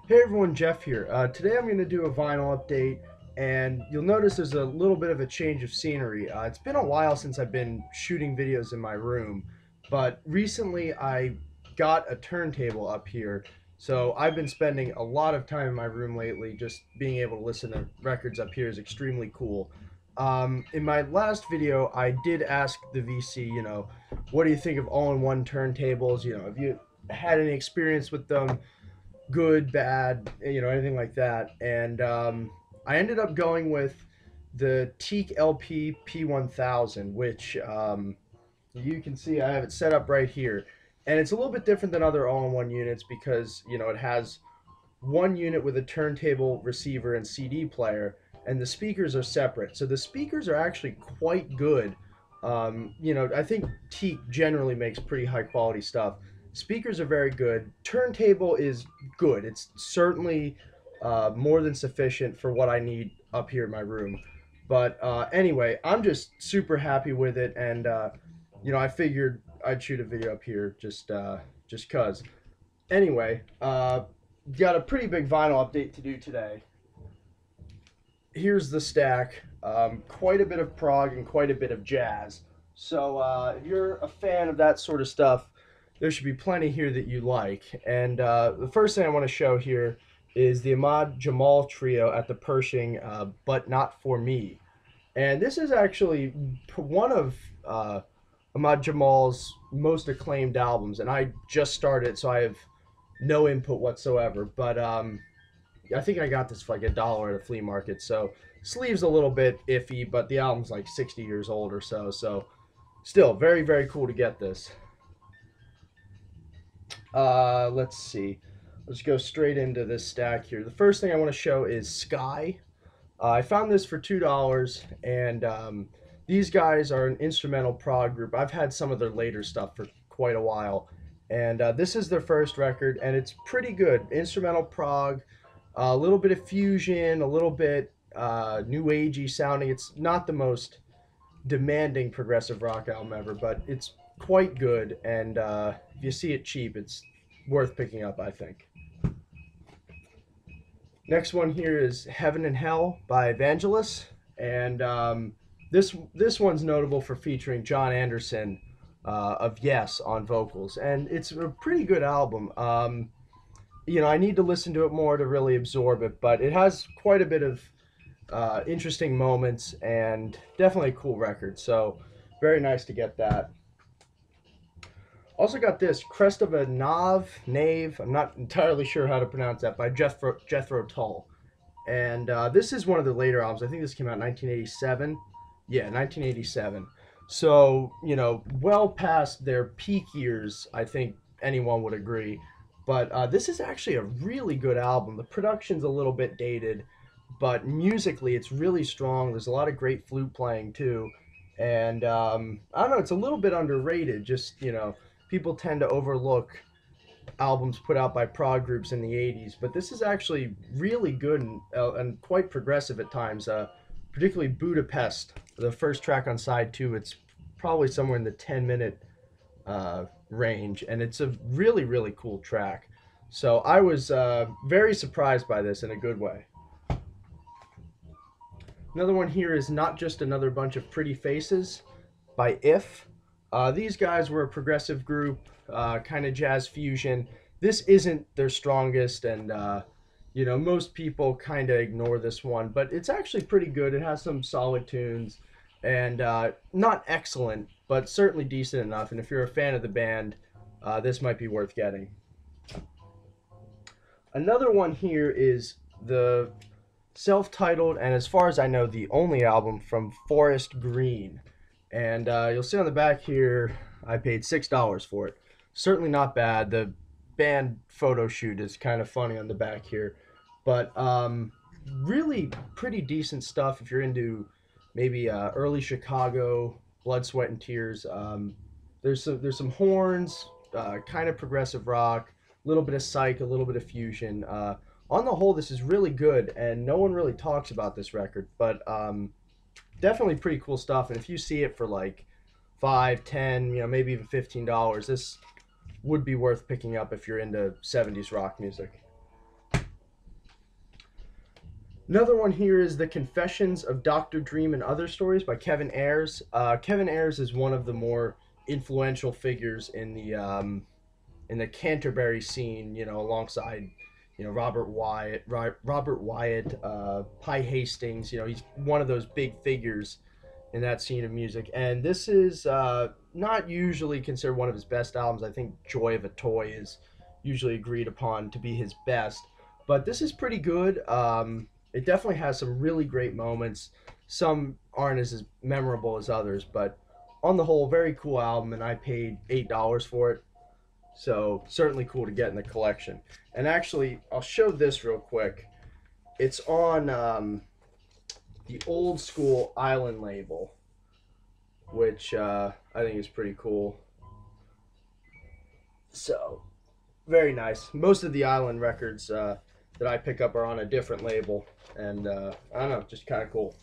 Hey everyone, Jeff here. Today I'm going to do a vinyl update, and you'll notice there's a little bit of a change of scenery. It's been a while since I've been shooting videos in my room, but recently I got a turntable up here, so I've been spending a lot of time in my room lately. Just being able to listen to records up here is extremely cool. In my last video, I did ask the VC, what do you think of all-in-one turntables? Have you had any experience with them? Good, bad, anything like that. And I ended up going with the Teak LP P1000, which you can see I have it set up right here. And it's a little bit different than other all-in-one units because, it has one unit with a turntable, receiver, and CD player, and the speakers are separate. So the speakers are actually quite good. I think Teak generally makes pretty high quality stuff. Speakers are very good. Turntable is good. It's certainly more than sufficient for what I need up here in my room. But anyway, I'm just super happy with it, and I figured I'd shoot a video up here just cause. Anyway, got a pretty big vinyl update to do today. Here's the stack. Quite a bit of prog and quite a bit of jazz. So if you're a fan of that sort of stuff, there should be plenty here that you like. And the first thing I want to show here is the Ahmad Jamal trio at the Pershing, But Not For Me. And this is actually one of Ahmad Jamal's most acclaimed albums. And I just started, so I have no input whatsoever. But I think I got this for like $1 at a flea market. So sleeve's a little bit iffy, but the album's like 60 years old or so. So still very, very cool to get this. Let's see. Let's go straight into this stack here. The first thing I want to show is Sky. I found this for $2, and these guys are an instrumental prog group. I've had some of their later stuff for quite a while, and this is their first record, and it's pretty good. Instrumental prog, a little bit of fusion, a little bit new agey sounding. It's not the most demanding progressive rock album ever, but it's quite good, and if you see it cheap, it's worth picking up, I think. Next one here is Heaven and Hell by Vangelis, and this one's notable for featuring John Anderson of Yes on vocals, and it's a pretty good album. I need to listen to it more to really absorb it, but it has quite a bit of interesting moments and definitely a cool record. So very nice to get that. Also got this Crest of a Knave. I'm not entirely sure how to pronounce that by Jethro Tull, and this is one of the later albums. I think this came out in 1987. Yeah, 1987. So well past their peak years. I think anyone would agree. But this is actually a really good album. The production's a little bit dated, but musically it's really strong. There's a lot of great flute playing too, and I don't know. It's a little bit underrated. Just people tend to overlook albums put out by prog groups in the 80s, but this is actually really good and quite progressive at times. Particularly Budapest, the first track on side 2. It's probably somewhere in the 10-minute range, and it's a really, really cool track. So I was very surprised by this in a good way. Another one here is Not Just Another Bunch of Pretty Faces by If. These guys were a progressive group, kind of jazz fusion. This isn't their strongest, and most people kind of ignore this one, but it's actually pretty good. It has some solid tunes, and not excellent, but certainly decent enough. And if you're a fan of the band, this might be worth getting. Another one here is the self-titled, and as far as I know, the only album from Forest Green. And you'll see on the back here, I paid $6 for it. Certainly not bad. The band photo shoot is kind of funny on the back here. But really pretty decent stuff if you're into maybe early Chicago, Blood, Sweat, and Tears. There's some horns, kind of progressive rock, a little bit of psych, a little bit of fusion. On the whole, this is really good, and no one really talks about this record, but definitely pretty cool stuff. And if you see it for like 5, 10, maybe even $15, this would be worth picking up if you're into 70s rock music. Another one here is The Confessions of Dr. Dream and Other Stories by Kevin Ayers. Kevin Ayers is one of the more influential figures in the Canterbury scene, you know, alongside, you know, Robert Wyatt, Pi Hastings. You know, he's one of those big figures in that scene of music. And this is not usually considered one of his best albums. I think Joy of a Toy is usually agreed upon to be his best, but this is pretty good. It definitely has some really great moments. Some aren't as memorable as others, but on the whole, very cool album. And I paid $8 for it, so certainly cool to get in the collection. And actually, I'll show this real quick. It's on the old school Island label, which I think is pretty cool. So very nice. Most of the Island records that I pick up are on a different label, and I don't know, just kind of cool.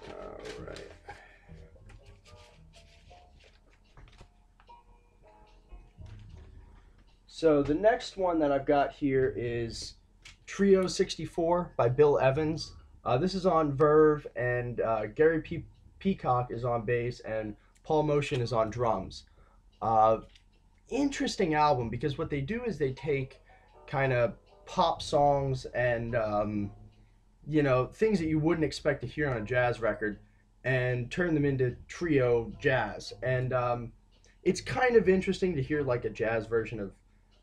All right. So the next one that I've got here is Trio 64 by Bill Evans. This is on Verve, and Peacock is on bass, and Paul Motion is on drums. Uh, Interesting album because what they do is they take kind of pop songs and you know, things that you wouldn't expect to hear on a jazz record and turn them into trio jazz. And it's kind of interesting to hear like a jazz version of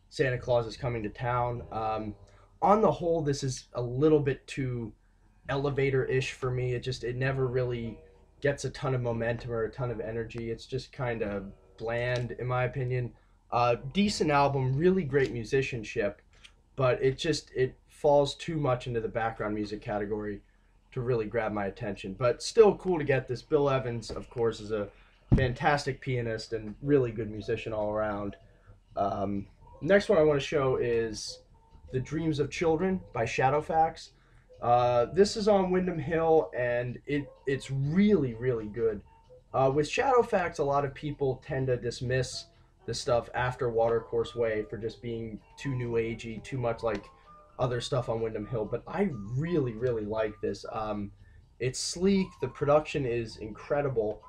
Santa Claus is Coming to Town. On the whole, this is a little bit too elevator-ish for me. It never really gets a ton of momentum or a ton of energy. It's just kind of bland, in my opinion. Decent album, really great musicianship, but it falls too much into the background music category to really grab my attention. But still cool to get this. Bill Evans, of course, is a fantastic pianist and really good musician all around. Next one I want to show is The Dreams of Children by Shadowfax. This is on Windham Hill, and it's really, really good. With Shadowfax, a lot of people tend to dismiss the stuff after Watercourse Way for just being too new agey, too much like other stuff on Windham Hill, but I really, really like this. It's sleek, the production is incredible,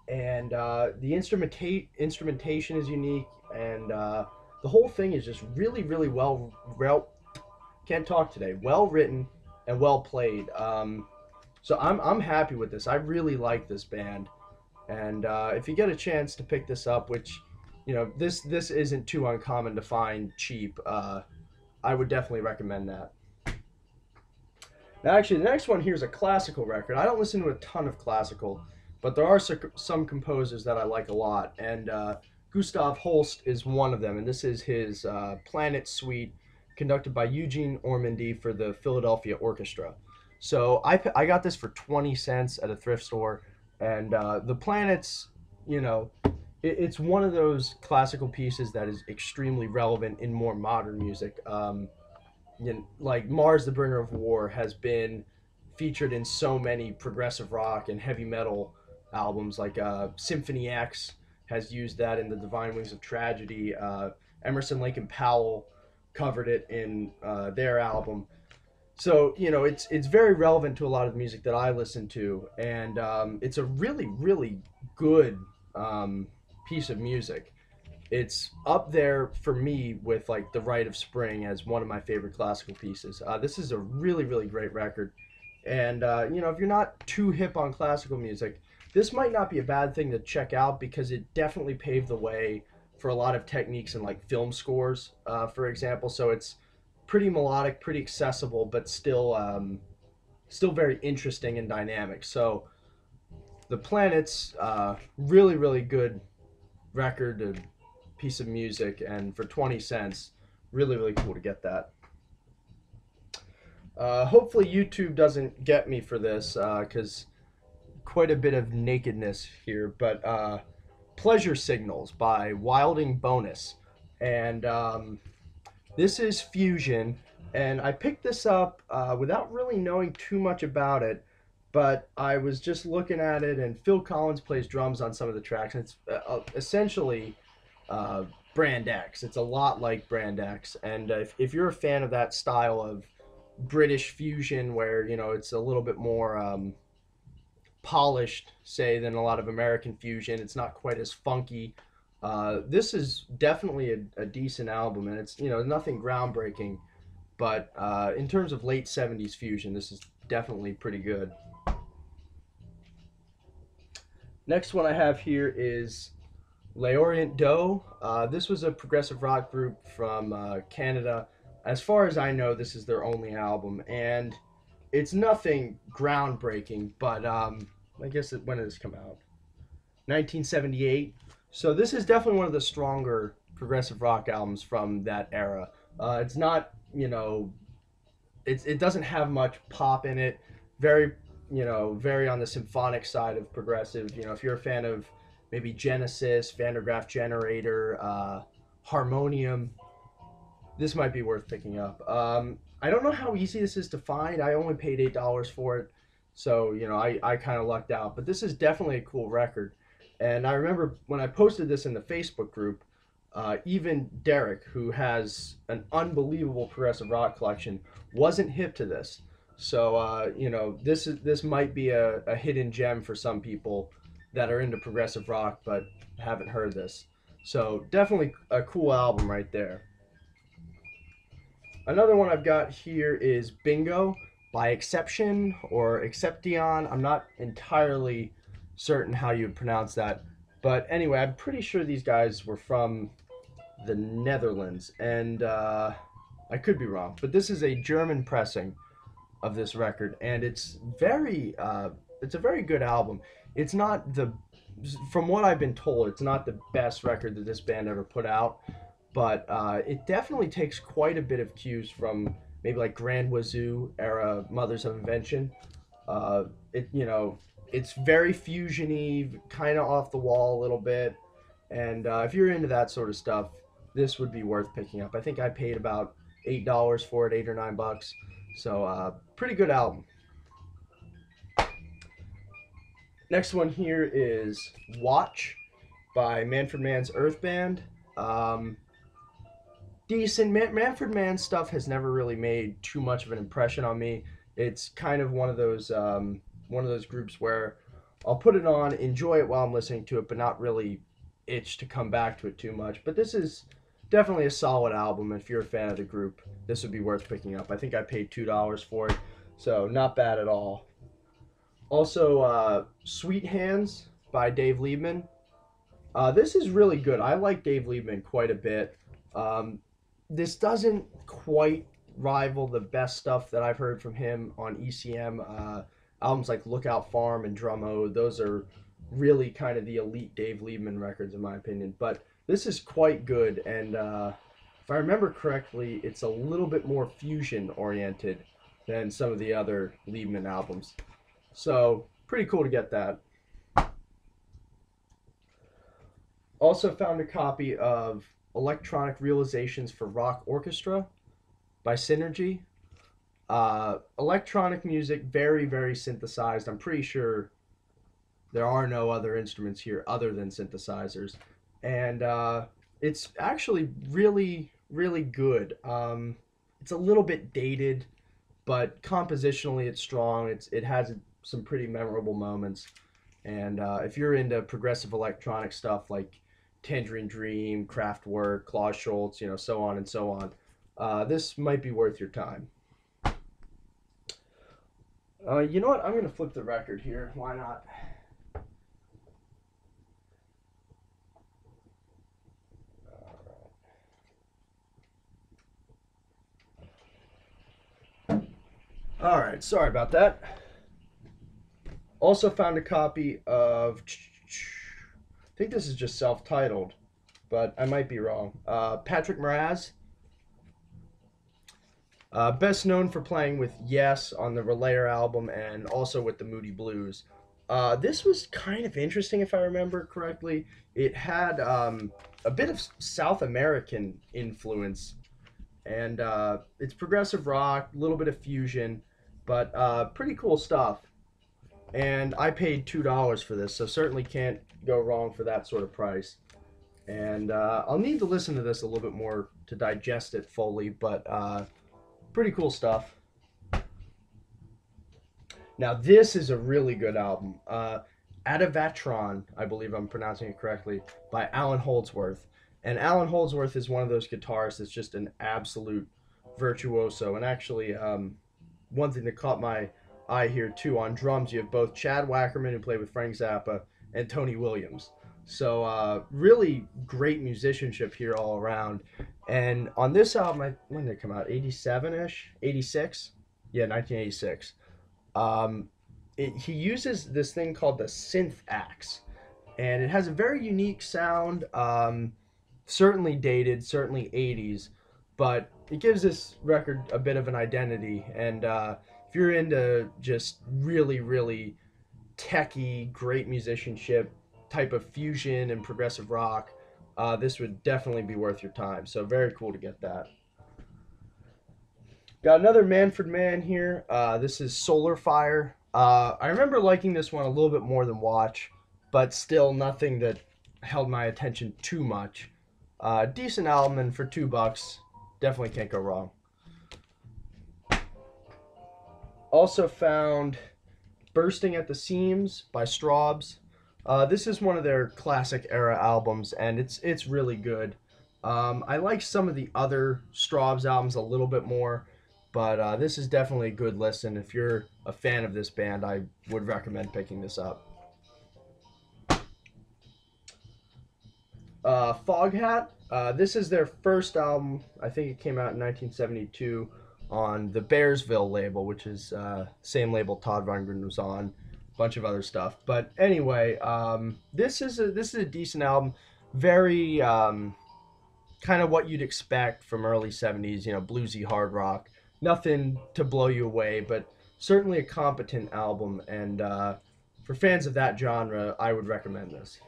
and the instrumentation is unique, and the whole thing is just really, really can't talk today, well written and well played. So I'm happy with this. I really like this band, and if you get a chance to pick this up, which you know this isn't too uncommon to find cheap, I would definitely recommend that. Now, actually, the next one here is a classical record. I don't listen to a ton of classical, but there are some composers that I like a lot, and Gustav Holst is one of them. And this is his Planet Suite, conducted by Eugene Ormandy for the Philadelphia Orchestra. So I got this for 20 cents at a thrift store, and the Planets, you know, it's one of those classical pieces that is extremely relevant in more modern music. You know, like Mars, the Bringer of War, has been featured in so many progressive rock and heavy metal albums. Like Symphony X has used that in the Divine Wings of Tragedy. Emerson, Lake and Powell covered it in their album. So you know, it's very relevant to a lot of the music that I listen to, and it's a really, really good piece of music. It's up there for me with like The Rite of Spring as one of my favorite classical pieces. This is a really, really great record, and you know, if you're not too hip on classical music, this might not be a bad thing to check out because it definitely paved the way for a lot of techniques in like film scores, for example. So it's pretty melodic, pretty accessible, but still very interesting and dynamic. So the Planets, really, really good record, a piece of music, and for 20 cents, really, really cool to get that. Hopefully YouTube doesn't get me for this, because quite a bit of nakedness here, but Pleasure Signals by Wilding Bonus. And this is fusion, and I picked this up without really knowing too much about it, but I was just looking at it, and Phil Collins plays drums on some of the tracks, and it's essentially Brand X. It's a lot like Brand X, and if you're a fan of that style of British fusion, where it's a little bit more polished, say, than a lot of American fusion, it's not quite as funky. This is definitely a decent album, and it's nothing groundbreaking, but in terms of late '70s fusion, this is definitely pretty good. Next one I have here is L'Orient Doe. This was a progressive rock group from Canada. As far as I know, this is their only album, and it's nothing groundbreaking, but I guess when did this come out? 1978. So this is definitely one of the stronger progressive rock albums from that era. It's not, it doesn't have much pop in it. Very, very on the symphonic side of progressive. If you're a fan of maybe Genesis, Vandergraaf Generator, Harmonium, this might be worth picking up. I don't know how easy this is to find. I only paid $8 for it, so I kind of lucked out. But this is definitely a cool record. And I remember when I posted this in the Facebook group, even Derek, who has an unbelievable progressive rock collection, wasn't hip to this. So this might be a hidden gem for some people that are into progressive rock but haven't heard this. So definitely a cool album right there. Another one I've got here is Bingo by Exception or Exception. I'm not entirely certain how you would pronounce that. But anyway, I'm pretty sure these guys were from the Netherlands. And I could be wrong. But this is a German pressing of this record. And it's a very good album. It's not from what I've been told, it's not the best record that this band ever put out. But it definitely takes quite a bit of cues from maybe like Grand Wazoo era Mothers of Invention. It's very fusiony, kind of off the wall a little bit, and if you're into that sort of stuff, this would be worth picking up. I think I paid about $8 for it, $8 or $9, so pretty good album. Next one here is Watch by Manfred Mann's Earth Band. Decent. Manfred Mann's stuff has never really made too much of an impression on me. It's kind of one of those groups where I'll put it on, enjoy it while I'm listening to it, but not really itch to come back to it too much. But this is definitely a solid album. If you're a fan of the group, this would be worth picking up. I think I paid $2 for it, so not bad at all. Also, Sweet Hands by Dave Liebman. This is really good. I like Dave Liebman quite a bit. This doesn't quite rival the best stuff that I've heard from him on ECM. Albums like Lookout Farm and Drum Ode, those are really kind of the elite Dave Liebman records in my opinion. But this is quite good, and if I remember correctly, it's a little bit more fusion oriented than some of the other Liebman albums. So pretty cool to get that. Also found a copy of Electronic Realizations for Rock Orchestra by Synergy. Electronic music, very, very synthesized. I'm pretty sure there are no other instruments here other than synthesizers. And it's actually really, really good. It's a little bit dated, but compositionally it's strong. It has some pretty memorable moments. And if you're into progressive electronic stuff like Tangerine Dream, Kraftwerk, Klaus Schultz, so on and so on, this might be worth your time. You know what? I'm going to flip the record here. Why not? All right, sorry about that. Also found a copy of, I think this is just self-titled, but I might be wrong. Patrick Moraz, best known for playing with Yes on the Relayer album and also with the Moody Blues. This was kind of interesting if I remember correctly. It had a bit of South American influence, and it's progressive rock, a little bit of fusion, but pretty cool stuff. And I paid $2 for this, so certainly can't go wrong for that sort of price. And I'll need to listen to this a little bit more to digest it fully, but pretty cool stuff. Now this is a really good album. Adavatron, I believe I'm pronouncing it correctly, by Alan Holdsworth. And Alan Holdsworth is one of those guitarists that's just an absolute virtuoso. And actually, one thing that caught my eye here too, on drums, you have both Chad Wackerman, who played with Frank Zappa, and Tony Williams. So really great musicianship here all around. And on this album, when did it come out? 87-ish? 86? Yeah, 1986. Um, he uses this thing called the synth axe, and it has a very unique sound. Certainly dated, certainly 80s, but it gives this record a bit of an identity. And if you're into just really, really techy, great musicianship, type of fusion and progressive rock, this would definitely be worth your time. So very cool to get that. Got another Manfred Mann here. This is Solar Fire. I remember liking this one a little bit more than Watch, but still nothing that held my attention too much. Decent album, and for $2, definitely can't go wrong. Also found Bursting at the Seams by Straubs. This is one of their classic era albums, and it's really good. I like some of the other Straubs albums a little bit more, but this is definitely a good listen. If you're a fan of this band, I would recommend picking this up. Foghat. This is their first album. I think it came out in 1972 on the Bearsville label, which is same label Todd Rundgren was on. A bunch of other stuff. But anyway, this is a decent album. Very kind of what you'd expect from early 70s, bluesy hard rock. Nothing to blow you away, but certainly a competent album, and for fans of that genre, I would recommend this.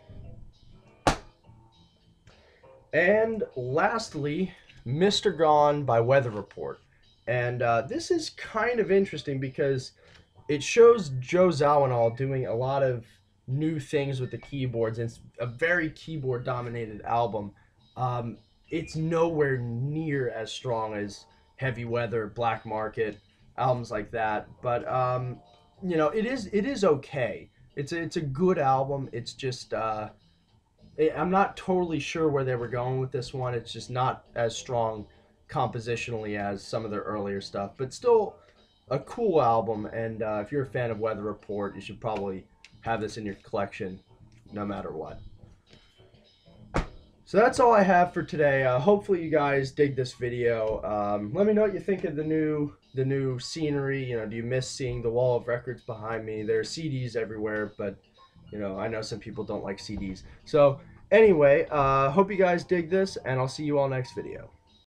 And lastly, Mr. Gone by Weather Report. And this is kind of interesting because it shows Joe Zawinul doing a lot of new things with the keyboards, and it's a very keyboard-dominated album. It's nowhere near as strong as Heavy Weather, Black Market, albums like that. But it is okay. It's a good album. It's just I'm not totally sure where they were going with this one. It's just not as strong compositionally as some of their earlier stuff, but still a cool album. And if you're a fan of Weather Report, you should probably have this in your collection no matter what. So that's all I have for today. Hopefully you guys dig this video. Let me know what you think of the new scenery. Do you miss seeing the wall of records behind me? There are CDs everywhere, but I know some people don't like CDs. So anyway, hope you guys dig this, and I'll see you all next video.